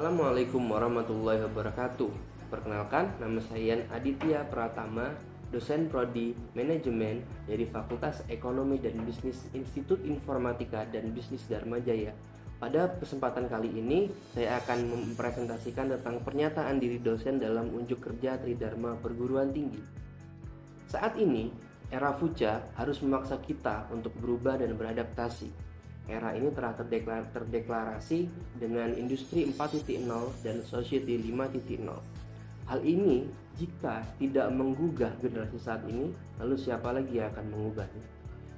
Assalamualaikum warahmatullahi wabarakatuh. Perkenalkan, nama saya Aditya Pratama, dosen Prodi Manajemen dari Fakultas Ekonomi dan Bisnis Institut Informatika dan Bisnis Dharma Jaya. Pada kesempatan kali ini, saya akan mempresentasikan tentang pernyataan diri dosen dalam unjuk kerja Tridharma Perguruan Tinggi. Saat ini, era future harus memaksa kita untuk berubah dan beradaptasi. Era ini telah terdeklarasi dengan Industri 4.0 dan Society 5.0. Hal ini jika tidak menggugah generasi saat ini, lalu siapa lagi yang akan mengubahnya?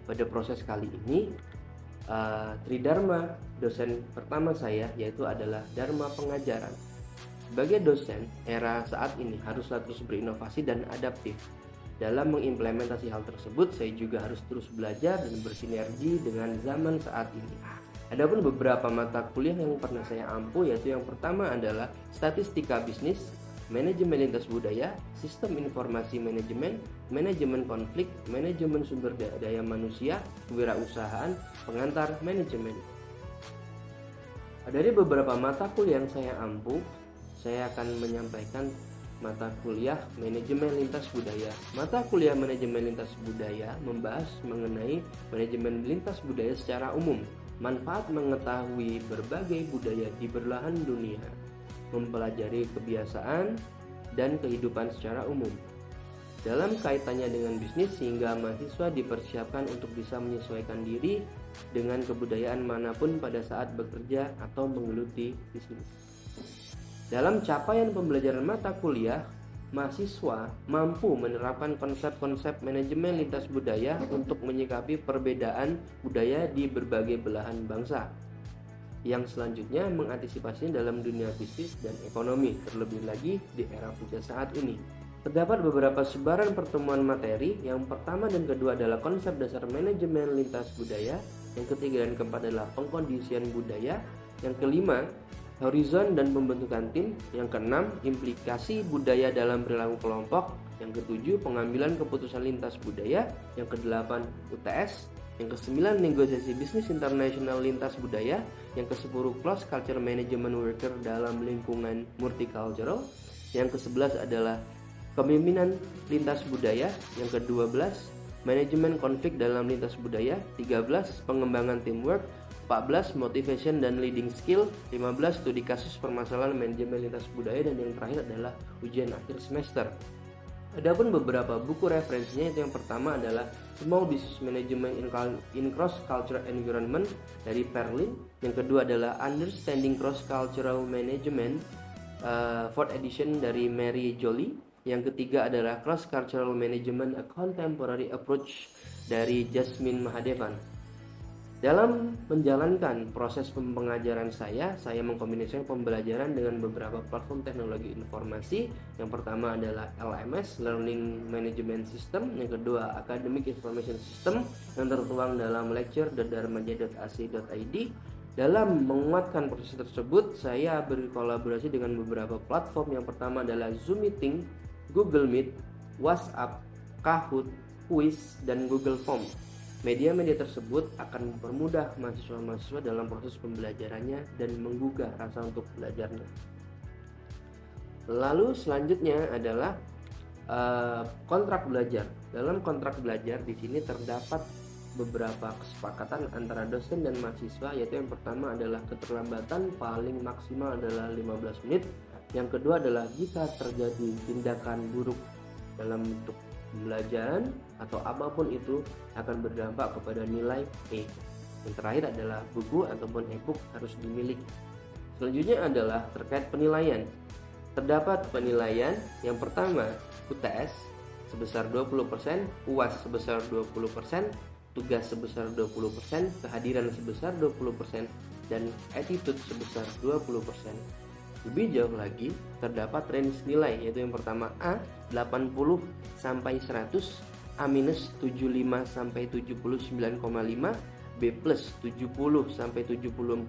Pada proses kali ini, Tridharma, dosen pertama saya, yaitu adalah Dharma Pengajaran. Sebagai dosen, era saat ini haruslah terus berinovasi dan adaptif. Dalam mengimplementasi hal tersebut, saya juga harus terus belajar dan bersinergi dengan zaman saat ini. Adapun beberapa mata kuliah yang pernah saya ampu, yaitu yang pertama adalah Statistika Bisnis, Manajemen Lintas Budaya, Sistem Informasi Manajemen, Manajemen Konflik, Manajemen Sumber Daya Manusia, Kewirausahaan, Pengantar Manajemen. Dari beberapa mata kuliah yang saya ampu, saya akan menyampaikan mata kuliah Manajemen Lintas Budaya. Mata kuliah Manajemen Lintas Budaya membahas mengenai manajemen lintas budaya secara umum, manfaat mengetahui berbagai budaya di belahan dunia, mempelajari kebiasaan dan kehidupan secara umum. Dalam kaitannya dengan bisnis, sehingga mahasiswa dipersiapkan untuk bisa menyesuaikan diri dengan kebudayaan manapun pada saat bekerja atau menggeluti bisnis. Dalam capaian pembelajaran mata kuliah, mahasiswa mampu menerapkan konsep-konsep manajemen lintas budaya untuk menyikapi perbedaan budaya di berbagai belahan bangsa. Yang selanjutnya mengantisipasinya dalam dunia bisnis dan ekonomi, terlebih lagi di era future saat ini. Terdapat beberapa sebaran pertemuan materi. Yang pertama dan kedua adalah konsep dasar manajemen lintas budaya. Yang ketiga dan keempat adalah pengkondisian budaya. Yang kelima, horizon dan pembentukan tim. Yang keenam, implikasi budaya dalam perilaku kelompok. Yang ketujuh, pengambilan keputusan lintas budaya. Yang kedelapan, UTS. Yang kesembilan, negosiasi bisnis internasional lintas budaya. Yang kesepuluh, close culture management worker dalam lingkungan multicultural. Yang kesebelas adalah kepemimpinan lintas budaya. Yang kedua belas, manajemen konflik dalam lintas budaya. 13, pengembangan teamwork. 14, motivation dan leading skill. 15, studi kasus permasalahan manajemen lintas budaya. Dan yang terakhir adalah ujian akhir semester. Adapun beberapa buku referensinya, itu yang pertama adalah Small Business Management in Cross Cultural Environment dari Perlin. Yang kedua adalah Understanding Cross Cultural Management 4th edition dari Mary Jolie. Yang ketiga adalah Cross Cultural Management A Contemporary Approach dari Jasmine Mahadevan. Dalam menjalankan proses pengajaran saya mengkombinasikan pembelajaran dengan beberapa platform teknologi informasi. Yang pertama adalah LMS, Learning Management System. Yang kedua, Academic Information System, yang tertuang dalam lecture.dharmaja.ac.id. Dalam menguatkan proses tersebut, saya berkolaborasi dengan beberapa platform. Yang pertama adalah Zoom Meeting, Google Meet, WhatsApp, Kahoot, Quiz, dan Google Form. Media-media tersebut akan mempermudah mahasiswa-mahasiswa dalam proses pembelajarannya dan menggugah rasa untuk belajarnya. Lalu selanjutnya adalah kontrak belajar. Dalam kontrak belajar di sini terdapat beberapa kesepakatan antara dosen dan mahasiswa, yaitu yang pertama adalah keterlambatan paling maksimal adalah 15 menit. Yang kedua adalah jika terjadi tindakan buruk dalam bentuk pembelajaran atau apapun itu akan berdampak kepada nilai E. Yang terakhir adalah buku ataupun e-book harus dimiliki. Selanjutnya adalah terkait penilaian. Terdapat penilaian yang pertama UTS sebesar 20%, UAS sebesar 20%, tugas sebesar 20%, kehadiran sebesar 20%, dan attitude sebesar 20%. Lebih jauh lagi, terdapat range nilai, yaitu yang pertama A 80 sampai 100, A minus 75 sampai 79,5, B plus 70 sampai 74,5,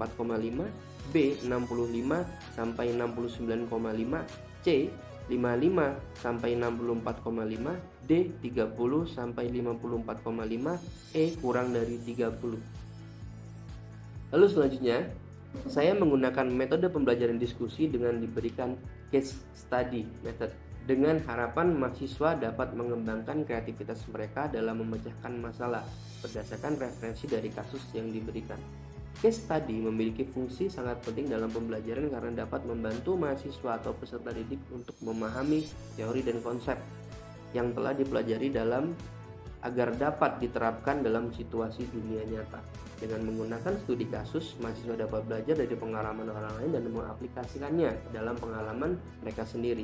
B 65 sampai 69,5, C 55 sampai 64,5, D 30 sampai 54,5, E kurang dari 30. Lalu selanjutnya Saya menggunakan metode pembelajaran diskusi dengan diberikan case study method, dengan harapan mahasiswa dapat mengembangkan kreativitas mereka dalam memecahkan masalah berdasarkan referensi dari kasus yang diberikan. Case study memiliki fungsi sangat penting dalam pembelajaran karena dapat membantu mahasiswa atau peserta didik untuk memahami teori dan konsep yang telah dipelajari dalam agar dapat diterapkan dalam situasi dunia nyata. Dengan menggunakan studi kasus, mahasiswa dapat belajar dari pengalaman orang lain dan mengaplikasikannya dalam pengalaman mereka sendiri.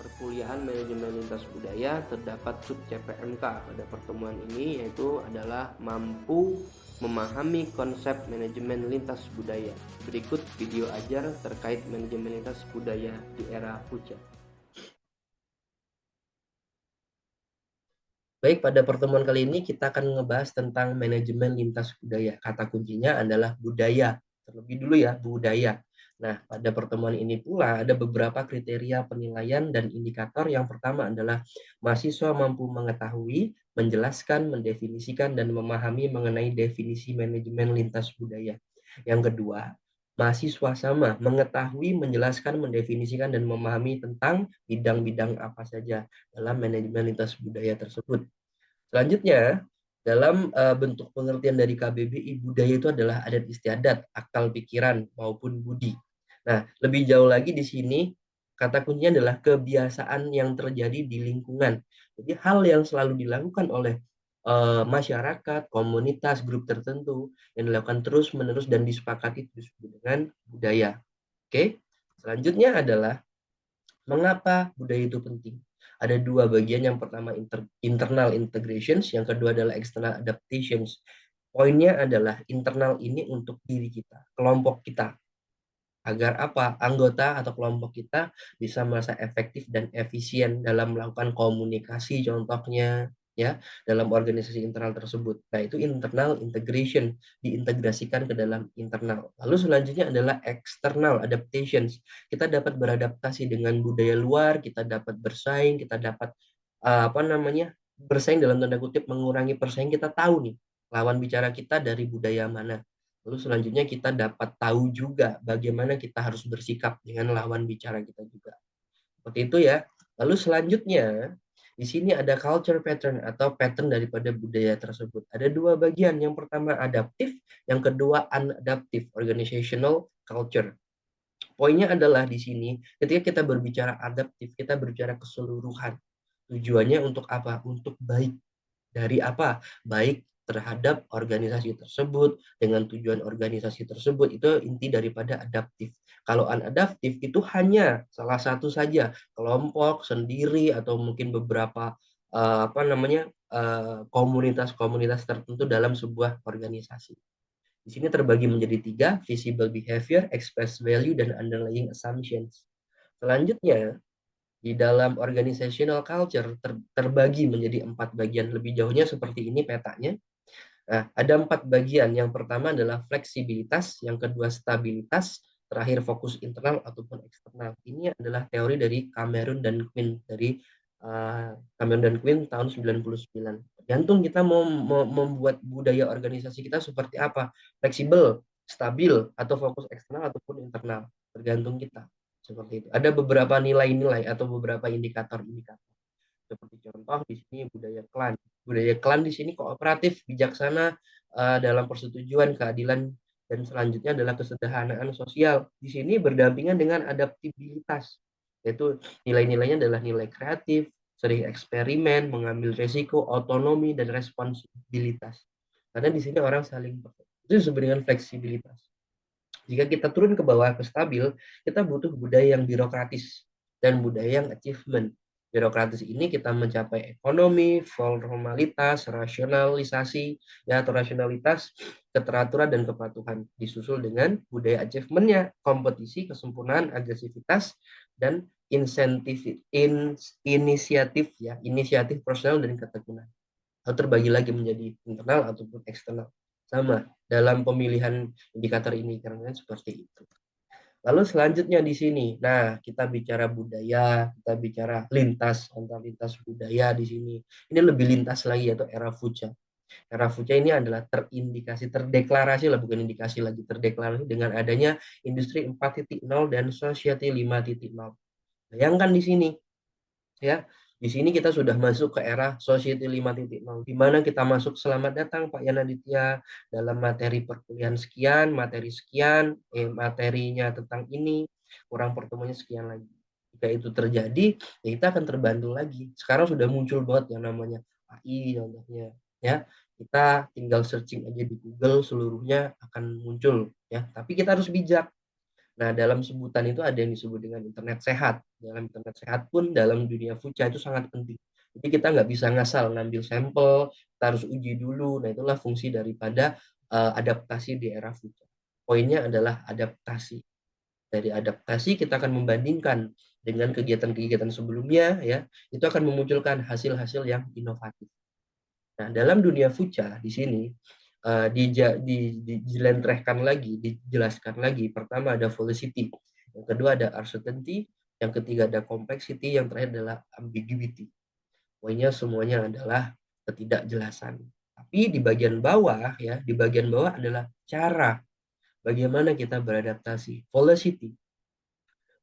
Perkuliahan Manajemen Lintas Budaya terdapat sub CPMK pada pertemuan ini, yaitu adalah mampu memahami konsep manajemen lintas budaya. Berikut video ajar terkait manajemen lintas budaya di era Fucha. Baik, pada pertemuan kali ini kita akan ngebahas tentang manajemen lintas budaya. Kata kuncinya adalah budaya. Terlebih dulu ya, budaya. Nah, pada pertemuan ini pula ada beberapa kriteria penilaian dan indikator. Yang pertama adalah mahasiswa mampu mengetahui, menjelaskan, mendefinisikan, dan memahami mengenai definisi manajemen lintas budaya. Yang kedua, mahasiswa sama mengetahui, menjelaskan, mendefinisikan, dan memahami tentang bidang-bidang apa saja dalam manajemen lintas budaya tersebut. Selanjutnya, dalam bentuk pengertian dari KBBI, budaya itu adalah adat istiadat, akal pikiran, maupun budi. Nah, lebih jauh lagi di sini, kata kuncinya adalah kebiasaan yang terjadi di lingkungan. Jadi hal yang selalu dilakukan oleh masyarakat, komunitas, grup tertentu yang dilakukan terus-menerus dan disepakati disebut dengan budaya. Oke, selanjutnya adalah mengapa budaya itu penting? Ada dua bagian, yang pertama internal integrations, yang kedua adalah external adaptations. Poinnya adalah internal ini untuk diri kita, kelompok kita, agar apa? Anggota atau kelompok kita bisa merasa efektif dan efisien dalam melakukan komunikasi, contohnya ya, dalam organisasi internal tersebut. Nah, itu internal integration, diintegrasikan ke dalam internal. Lalu selanjutnya adalah external adaptations. Kita dapat beradaptasi dengan budaya luar, kita dapat bersaing, kita dapat apa namanya? Bersaing dalam tanda kutip, mengurangi persaing. Kita tahu nih lawan bicara kita dari budaya mana. Lalu selanjutnya kita dapat tahu juga bagaimana kita harus bersikap dengan lawan bicara kita juga. Seperti itu ya. Lalu selanjutnya, di sini ada culture pattern atau pattern daripada budaya tersebut. Ada dua bagian. Yang pertama adaptif, yang kedua unadaptive, organizational culture. Poinnya adalah di sini, ketika kita berbicara adaptif, kita berbicara keseluruhan. Tujuannya untuk apa? Untuk baik. Dari apa? Baik terhadap organisasi tersebut, dengan tujuan organisasi tersebut. Itu inti daripada adaptif. Kalau unadaptif itu hanya salah satu saja, kelompok sendiri atau mungkin beberapa komunitas-komunitas tertentu dalam sebuah organisasi. Di sini terbagi menjadi tiga: visible behavior, express value, dan underlying assumptions. Selanjutnya, di dalam organizational culture terbagi menjadi 4 bagian. Lebih jauhnya seperti ini petanya. Nah, ada 4 bagian. Yang pertama adalah fleksibilitas, yang kedua stabilitas, terakhir fokus internal ataupun eksternal. Ini adalah teori dari Cameron dan Quinn, dari Cameron dan Quinn tahun 99. Tergantung kita mau membuat budaya organisasi kita seperti apa, fleksibel, stabil, atau fokus eksternal ataupun internal. Tergantung kita. Seperti itu. Ada beberapa nilai-nilai atau beberapa indikator-indikator. Seperti contoh di sini budaya klan. Budaya klan di sini kooperatif, bijaksana dalam persetujuan, keadilan, dan selanjutnya adalah kesederhanaan sosial. Di sini berdampingan dengan adaptabilitas, yaitu nilai-nilainya adalah nilai kreatif, sering eksperimen, mengambil resiko, otonomi, dan responsibilitas. Karena di sini orang saling itu disebut dengan fleksibilitas. Jika kita turun ke bawah ke stabil, kita butuh budaya yang birokratis dan budaya yang achievement. Birokratis ini kita mencapai ekonomi, formalitas, rasionalisasi, ya, atau rasionalitas, keteraturan, dan kepatuhan. Disusul dengan budaya achievementnya, kompetisi, kesempurnaan, agresivitas, dan inisiatif, ya, inisiatif personal dan ketekunan. Atau terbagi lagi menjadi internal ataupun eksternal. Sama dalam pemilihan indikator ini karena seperti itu. Lalu selanjutnya di sini, nah kita bicara budaya, kita bicara lintas, antar lintas budaya di sini. Ini lebih lintas lagi, yaitu era Fucha. Era Fucha ini adalah terindikasi, terdeklarasi lah, bukan indikasi lagi, terdeklarasi dengan adanya industri 4.0 dan society 5.0. Bayangkan di sini, ya, di sini kita sudah masuk ke era society 5.0, di mana kita masuk. Selamat datang Pak Yana Ditya dalam materi perkuliahan sekian, materi sekian, materinya tentang ini, kurang pertemuannya sekian lagi. Jika itu terjadi, ya kita akan terbantu lagi. Sekarang sudah muncul banget yang namanya AI contohnya, ya. Kita tinggal searching aja di Google, seluruhnya akan muncul, ya. Tapi kita harus bijak. Nah, dalam sebutan itu ada yang disebut dengan internet sehat. Dalam internet sehat pun dalam dunia fucha itu sangat penting. Jadi kita nggak bisa ngasal ngambil sampel, kita harus uji dulu. Nah, itulah fungsi daripada adaptasi di era fucha. Poinnya adalah adaptasi. Dari adaptasi kita akan membandingkan dengan kegiatan-kegiatan sebelumnya, ya, itu akan memunculkan hasil-hasil yang inovatif. Nah, dalam dunia fucha di sini dijelentrehkan lagi, dijelaskan lagi. Pertama ada velocity, yang kedua ada uncertainty, yang ketiga ada complexity, yang terakhir adalah ambiguity. Pokoknya semuanya adalah ketidakjelasan. Tapi di bagian bawah, ya, di bagian bawah adalah cara bagaimana kita beradaptasi. Velocity.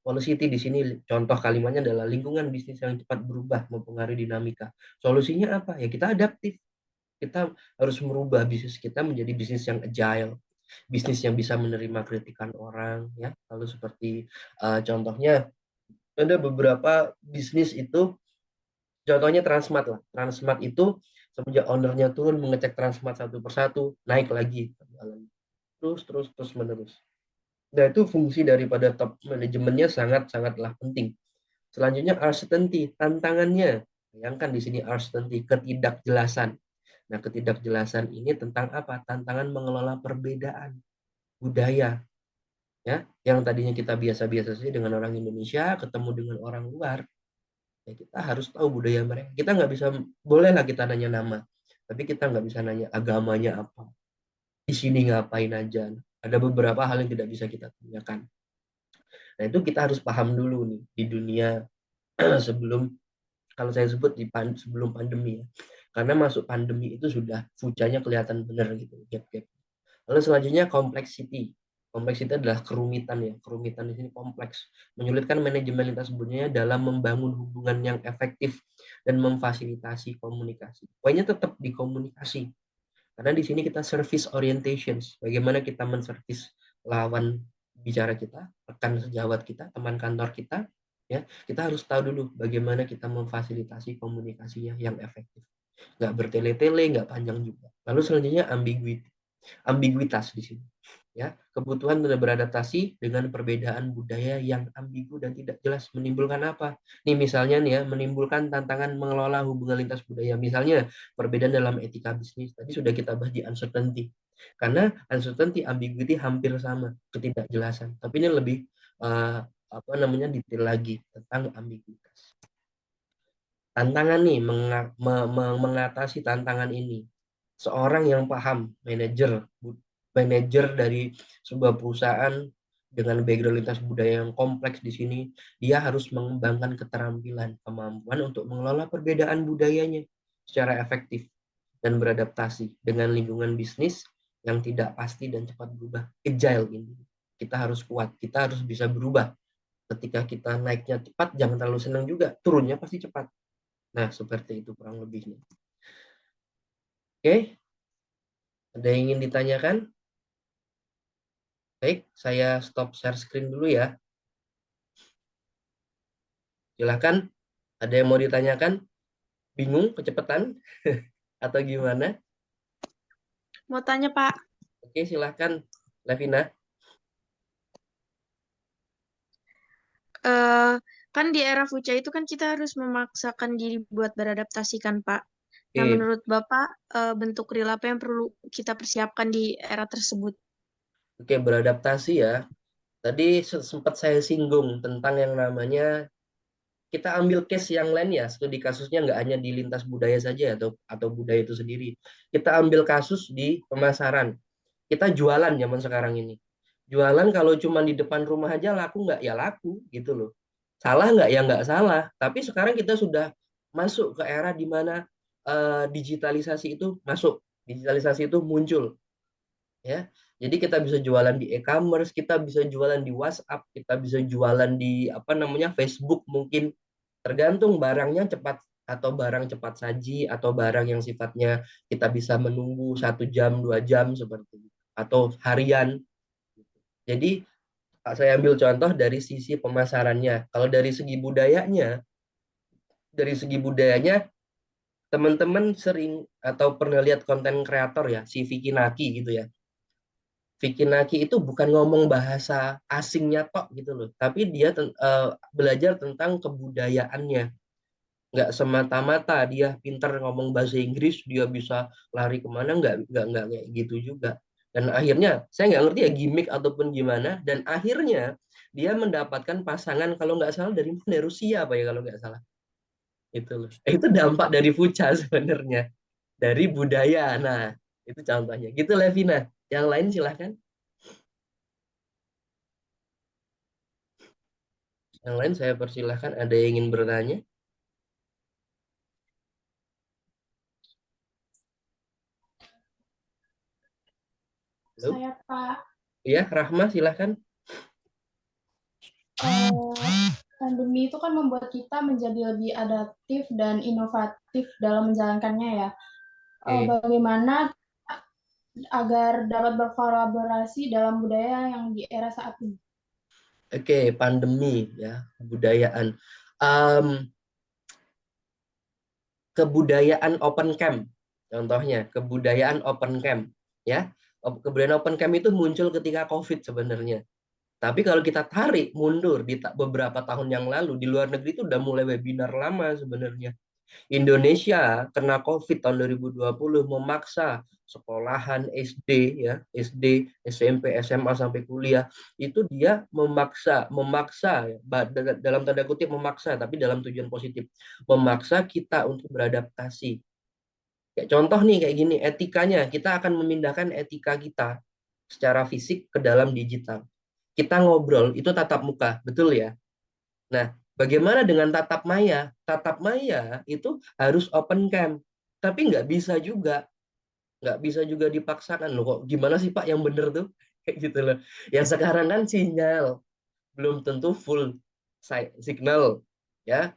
Velocity di sini contoh kalimatnya adalah lingkungan bisnis yang cepat berubah mempengaruhi dinamika. Solusinya apa? Ya kita adaptif. Kita harus merubah bisnis kita menjadi bisnis yang agile, bisnis yang bisa menerima kritikan orang, ya. Lalu seperti contohnya ada beberapa bisnis itu, contohnya Transmart lah. Transmart itu semenjak ownernya turun, mengecek Transmart satu persatu, naik lagi terus menerus. Nah, itu fungsi daripada top manajemennya sangatlah penting. Selanjutnya uncertainty, tantangannya. Bayangkan di sini uncertainty, ketidakjelasan. Nah, ketidakjelasan ini tentang apa? Tantangan mengelola perbedaan budaya, ya. Yang tadinya kita biasa-biasa saja dengan orang Indonesia, ketemu dengan orang luar, ya kita harus tahu budaya mereka. Kita nggak bisa, bolehlah kita nanya nama, tapi kita nggak bisa nanya agamanya apa, di sini ngapain aja. Ada beberapa hal yang tidak bisa kita tanyakan. Nah, itu kita harus paham dulu nih di dunia sebelum, kalau saya sebut sebelum pandemi, ya. Karena masuk pandemi itu sudah fucanya kelihatan benar gitu, gap-gap. Lalu selanjutnya kompleksiti. Kompleksiti adalah kerumitan, ya. Kerumitan di sini kompleks, menyulitkan manajemen lintas budaya dalam membangun hubungan yang efektif dan memfasilitasi komunikasi. Poinnya tetap di komunikasi. Karena di sini kita service orientations, bagaimana kita menservis lawan bicara kita, rekan sejawat kita, teman kantor kita, ya. Kita harus tahu dulu bagaimana kita memfasilitasi komunikasinya yang efektif. Nggak bertele-tele, nggak panjang juga. Lalu selanjutnya ambiguitas di sini, ya. Kebutuhan untuk beradaptasi dengan perbedaan budaya yang ambigu dan tidak jelas menimbulkan apa nih, misalnya nih, ya, menimbulkan tantangan mengelola hubungan lintas budaya. Misalnya perbedaan dalam etika bisnis, tadi sudah kita bahas di uncertainty. Karena uncertainty, ambiguity hampir sama, ketidakjelasan, tapi ini lebih detail lagi tentang ambiguitas. Tantangan nih, mengatasi tantangan ini. Seorang yang paham, manajer dari sebuah perusahaan dengan background lintas budaya yang kompleks di sini, dia harus mengembangkan keterampilan, kemampuan untuk mengelola perbedaan budayanya secara efektif dan beradaptasi dengan lingkungan bisnis yang tidak pasti dan cepat berubah. Agile ini. Kita harus kuat, kita harus bisa berubah. Ketika kita naiknya cepat, jangan terlalu senang juga, turunnya pasti cepat. Nah, seperti itu kurang lebihnya. Oke, ada yang ingin ditanyakan? Baik, saya stop share screen dulu ya. Silahkan, ada yang mau ditanyakan? Bingung, kecepatan, atau gimana? Mau tanya, Pak. Oke, silahkan, Levina. Kan di era Fuca itu kan kita harus memaksakan diri buat beradaptasi kan, Pak. Nah, Oke, menurut Bapak, bentuk real apa yang perlu kita persiapkan di era tersebut? oke, beradaptasi ya. Tadi sempat saya singgung tentang yang namanya, kita ambil case yang lain ya, studi kasusnya nggak hanya di lintas budaya saja atau budaya itu sendiri. Kita ambil kasus di pemasaran. Kita jualan zaman sekarang ini. Jualan kalau cuma di depan rumah aja laku nggak? Ya laku gitu loh. Salah nggak? Ya nggak salah. Tapi sekarang kita sudah masuk ke era di mana digitalisasi itu masuk. Digitalisasi itu muncul, ya. Jadi kita bisa jualan di e-commerce, kita bisa jualan di WhatsApp, kita bisa jualan di apa namanya Facebook mungkin, tergantung barangnya cepat atau barang cepat saji atau barang yang sifatnya kita bisa menunggu 1 jam 2 jam seperti itu atau harian. Jadi saya ambil contoh dari sisi pemasarannya. Kalau dari segi budayanya teman-teman sering atau pernah lihat konten kreator ya, si Vicky Naki gitu ya. Vicky Naki itu bukan ngomong bahasa asingnya tok gitu loh, tapi dia belajar tentang kebudayaannya. Nggak semata-mata dia pinter ngomong bahasa Inggris, dia bisa lari kemana, nggak kayak gitu juga. Dan akhirnya, saya nggak ngerti ya gimmick ataupun gimana, dan akhirnya dia mendapatkan pasangan, kalau nggak salah dari mana, Rusia apa ya kalau nggak salah. Itu loh. Itu dampak dari Fuca sebenarnya. Dari budaya. Nah, itu contohnya. Gitu, Levina. Yang lain silahkan. Yang lain saya persilahkan. Ada yang ingin bertanya? Halo? Saya Pak, Iya, Rahma, silahkan. pandemi itu kan membuat kita menjadi lebih adaptif dan inovatif dalam menjalankannya ya. Oke. Bagaimana agar dapat berkolaborasi dalam budaya yang di era saat ini? Oke, pandemi ya, kebudayaan. Em, Kebudayaan open camp, contohnya kebudayaan open camp, ya. Kebudayaan open camp itu muncul ketika COVID sebenarnya. Tapi kalau kita tarik mundur di beberapa tahun yang lalu, di luar negeri itu udah mulai webinar lama sebenarnya. Indonesia kena COVID tahun 2020 memaksa sekolahan SD ya, SD, SMP, SMA sampai kuliah itu dia memaksa ya, dalam tanda kutip memaksa tapi dalam tujuan positif, memaksa kita untuk beradaptasi. Kayak contoh nih kayak gini, etikanya kita akan memindahkan etika kita secara fisik ke dalam digital. Kita ngobrol itu tatap muka, betul ya? Nah, bagaimana dengan tatap maya? Tatap maya itu harus open cam, tapi nggak bisa juga dipaksakan loh. Kok gimana sih Pak yang bener tuh? Kayak gitu loh. Ya sekarang kan sinyal belum tentu full signal, ya.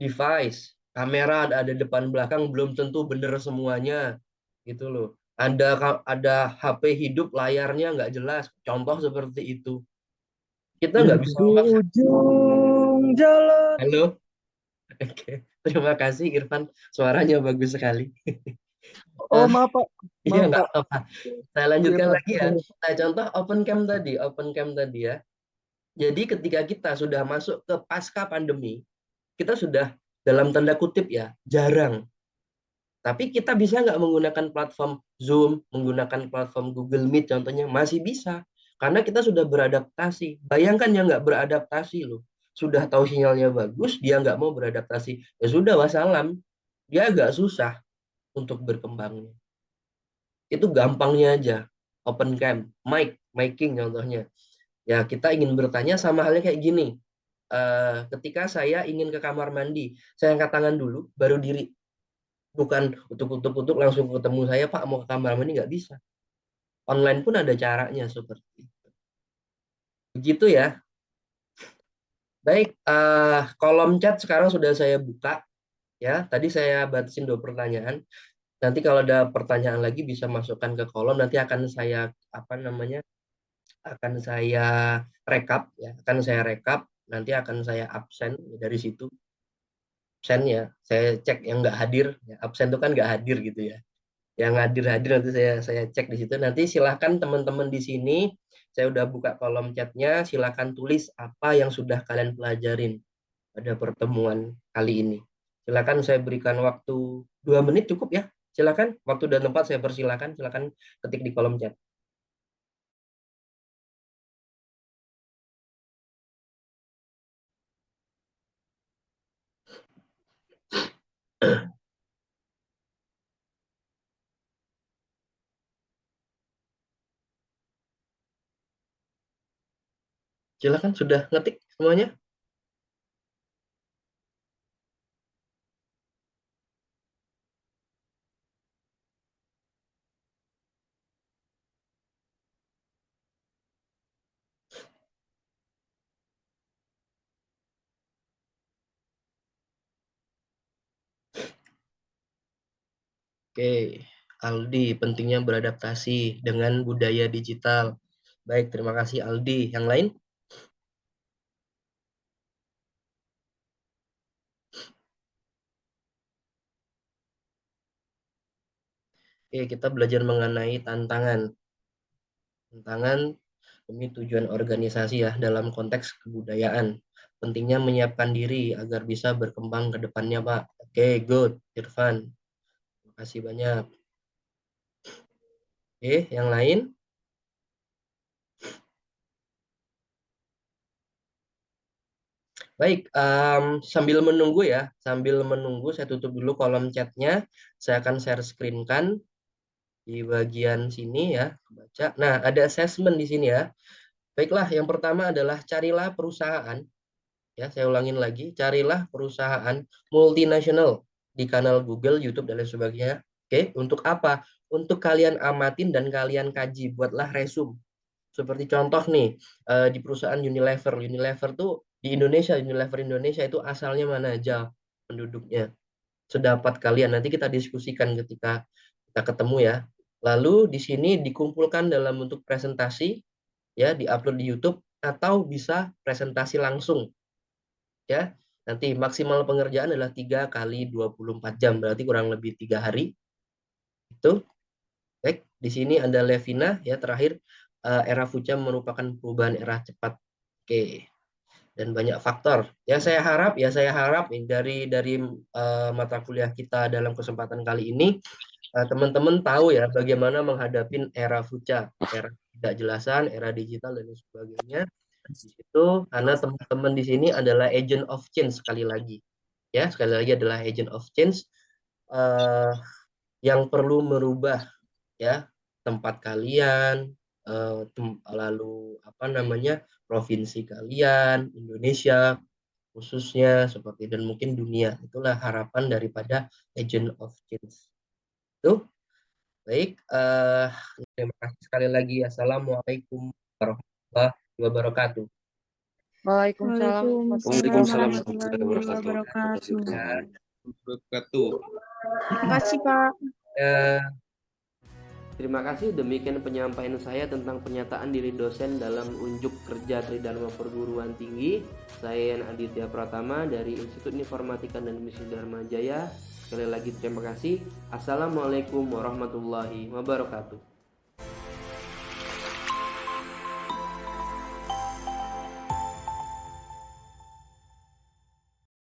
Device, kamera ada depan belakang belum tentu bener semuanya, gitu loh. Ada HP hidup layarnya nggak jelas, contoh seperti itu. Kita nggak bisa Di memaksa. ujung jalan. Halo. Oke, terima kasih Irfan. Suaranya bagus sekali. Oh, Eh, maaf Pak. iya, Maaf nggak Pak. apa-apa. Saya Iya lanjutkan Pak. lagi ya. Nah, contoh open cam tadi ya. Jadi ketika kita sudah masuk ke pasca pandemi, kita sudah dalam tanda kutip ya, jarang. Tapi kita bisa nggak menggunakan platform Zoom, menggunakan platform Google Meet contohnya? Masih bisa. Karena kita sudah beradaptasi. Bayangkan yang nggak beradaptasi loh. Sudah tahu sinyalnya bagus, dia nggak mau beradaptasi. Ya sudah, wassalam. Dia agak susah untuk berkembang. Itu gampangnya aja. Open cam, miking contohnya. Ya, kita ingin bertanya sama halnya kayak gini. Ketika saya ingin ke kamar mandi, saya angkat tangan dulu, baru diri. Bukan utuk-utuk langsung ketemu saya, Pak, mau ke kamar mandi, nggak bisa. Online pun ada caranya seperti itu. Begitu ya. Baik, kolom chat sekarang sudah saya buka. Ya, tadi saya batasin 2 pertanyaan. Nanti kalau ada pertanyaan lagi bisa masukkan ke kolom. Nanti akan saya apa namanya? Akan saya rekap ya. Akan saya rekap. Nanti akan saya absen dari situ. Absen ya. Saya cek yang nggak hadir. Ya, absen itu kan nggak hadir gitu ya. Yang hadir-hadir nanti saya cek di situ. Nanti silahkan teman-teman di sini. Saya udah buka kolom chatnya. Silahkan tulis apa yang sudah kalian pelajarin pada pertemuan kali ini. Silakan saya berikan waktu 2 menit cukup ya. Silakan, waktu dan tempat saya persilakan. Silakan ketik di kolom chat. Silakan, sudah ngetik semuanya? Oke, Aldi, pentingnya beradaptasi dengan budaya digital. Baik, terima kasih Aldi. Yang lain? Oke, kita belajar mengenai tantangan. Tantangan demi tujuan organisasi ya dalam konteks kebudayaan. Pentingnya menyiapkan diri agar bisa berkembang ke depannya, Pak. Oke, good, Irfan. Terima kasih banyak. Oke, yang lain? Baik, sambil menunggu saya tutup dulu kolom chatnya. Saya akan share screen kan di bagian sini ya, baca. Nah, ada assessment di sini ya. Baiklah, yang pertama adalah carilah perusahaan. Ya, saya ulangin lagi, carilah perusahaan multinasional di kanal Google, YouTube, dan lain sebagainya. Oke, untuk apa? Untuk kalian amatin dan kalian kaji, buatlah resume. Seperti contoh nih, di perusahaan Unilever. Unilever tuh di Indonesia, Unilever Indonesia itu asalnya mana aja penduduknya. Sedapat kalian, nanti kita diskusikan ketika kita ketemu ya. Lalu di sini dikumpulkan dalam bentuk presentasi, ya, diupload di YouTube, atau bisa presentasi langsung. Ya, nanti maksimal pengerjaan adalah 3 kali 24 jam, berarti kurang lebih 3 hari. Itu. Baik, di sini ada Levina ya terakhir, era Fucha merupakan perubahan era cepat. Oke. Dan banyak faktor. Saya harap dari mata kuliah kita dalam kesempatan kali ini teman-teman tahu ya bagaimana menghadapi era Fucha, era ketidakjelasan, era digital dan sebagainya. Di situ karena teman-teman di sini adalah agent of change sekali lagi. Ya, sekali lagi adalah agent of change yang perlu merubah ya tempat kalian, lalu provinsi kalian, Indonesia khususnya seperti dan mungkin dunia. Itulah harapan daripada agent of change. Tuh, baik. Terima kasih sekali lagi. Assalamualaikum warahmatullahi wabarakatuh. Waalaikumsalam Waalaikumsalam warahmatullahi warahmatullahi wabarakatuh. wabarakatuh. Terima kasih, Pak. Terima kasih, demikian penyampaian saya tentang pernyataan diri dosen dalam unjuk kerja Tridharma Perguruan Tinggi. Saya Yan Aditya Pratama dari Institut Informatika dan Misi Dharma Jaya. Sekali lagi terima kasih. Assalamualaikum warahmatullahi wabarakatuh.